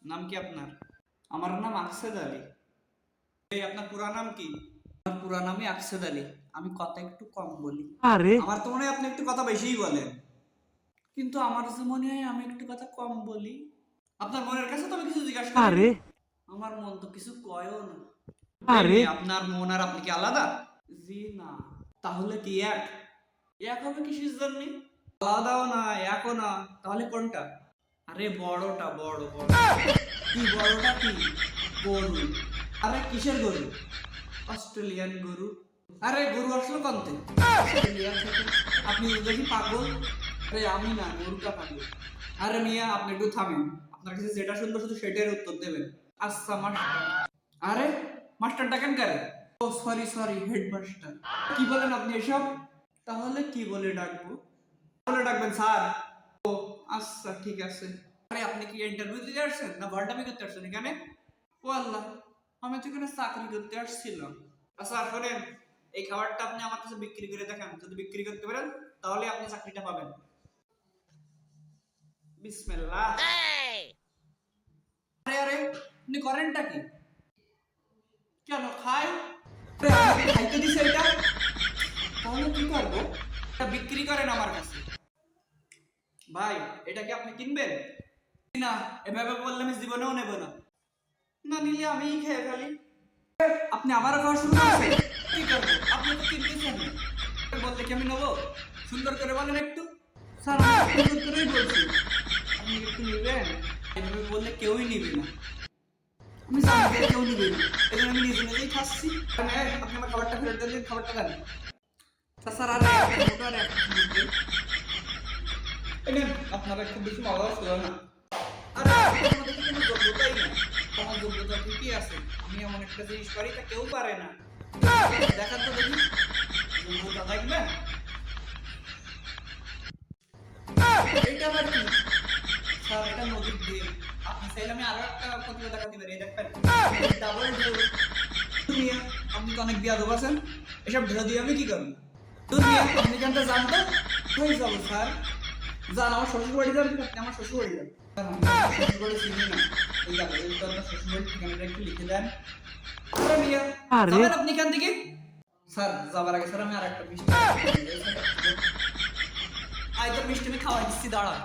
নাম কি আপনার? আমার নাম আকসেদ আলী। এই আপনার পুরা নাম কি? আমার পুরা নামই আকসেদ আলী। আমি কথা একটু কম বলি। আরে আমার তো মনে হয় আপনি একটু কথা বেশিই বলেন। কিন্তু আমার যে মনে হয় আমি একটু কথা কম বলি। আপনার মনের কাছে তো আমি কিছু জিজ্ঞাসা করিনি। আরে আমার মন তো কিছু কয়ও না। এই আরে মেয়ে, আপনার মন আর আপনি কি আলাদা? জি না। তাহলে কি এক? এক হবে কিসের জন্য? আলাদাও না, একও না। তাহলে কোনটা? আরে বড়টা, বড় বড়। কি বড়টা কি? গরু। আরে কিসের গরু? অস্ট্রেলিয়ান গরু। আরে গরু আসলো কোন থেকে? অস্ট্রেলিয়া থেকে। আপনি দেখি পাগল। আরে আমি না, গরুটা পাগল। আরে মিয়া, আপনি একটু থামেন। আপনার কাছে যেটা শুনবো শুধু সেটার উত্তর দেবেন। আচ্ছা মাস্টার। আরে মাস্টার ডাকেন কারে? ও সরি সরি, হেডমাস্টার। কি বলেন আপনি এসব? তাহলে কি বলে ডাকবো? বলে ডাকবেন স্যার। ও আচ্ছা ঠিক আছে। আরে আপনি কি ইন্টারভিউ দিতে আসছেন না ভল্টামি করতে আসছেন এখানে? ও আল্লাহ, আমি তো এখানে চাকরি করতে আসছিলাম। আচ্ছা শোনেন, এই খাবারটা আপনি আমার কাছে বিক্রি করে দেখান। যদি বিক্রি করতে পারেন তাহলে আপনি চাকরিটা পাবেন। বিসমিল্লাহ। আরে আরে, আপনি করেনটা কি? কেন খাই? আরে আমাকে খাইতে দিছে এটা। তাহলে কি করবো? এটা বিক্রি করেন আমার কাছে। ভাই, এটা কি আপনি কিনবেন? না, এভাবে বললে আমি জীবনেও নেব না। না নিলে আমিই খেয়ে ফেলি। আপনি আবারও খাওয়া শুরু করছেন? কি করবো? আপনি তো কিনতেছেন না। বললে কি আমি নেবো? সুন্দর করে বলেন একটু। স্যার আমি তো সুন্দর করেই বলছি। আপনি একটু নেবেন? এভাবে বললে কেউই নিবে না। আমি জানি যে কেউ নিবে না। এই জন্য আমি নিজে নিজেই খাচ্ছি। মানে, আপনি আমার খাবারটা ফেরত দেন, খাবারটা দেন। স্যার আর একটা মোটা আর একটা সুন্দর দিন। এই নেন, আপনারা খুব বেশি মজাও ছিল না। আরে আমাদের কি কোনো যোগ্যতাই নেই। আমার যোগ্যতা ঠিকই আছে। আমি এমন একটা জিনিস পারি তা কেউ পারে না। দেখান তো দেখি। যোগ্যতা দেখবেন? এইটা আবার কি? স্যার এটা নদীর ঢেউ। আপনি চাইলে আমি আরো একটা প্রতিভা দেখাতে পারি। এই দেখবেন, ডাবল ঢেউ। মিয়া, আপনি তো অনেক বিয়াদব আছেন। এসব ঢেউ দিয়ে আমি কি করবো? দূর মিয়া, আপনি জানতে জানতো হয়ে যাবো স্যার। যান আমার শ্বশুর বাড়ি যান, আপনি আমার শ্বশুর বাড়ি যান। স্যার, আমি আমার শ্বশুর বাড়ি চিনি না। এই কাগজের তো আপনার শ্বশুর বাড়ির ঠিকানাটা একটু লিখে দেন। আরে মিয়া, আরে যাবেন আপনি এখান থেকে? স্যার যাবার আগে স্যার আমি আর একটা মিষ্টি আয় তো মিষ্টি আমি খাওয়াই দিচ্ছি, দাঁড়া।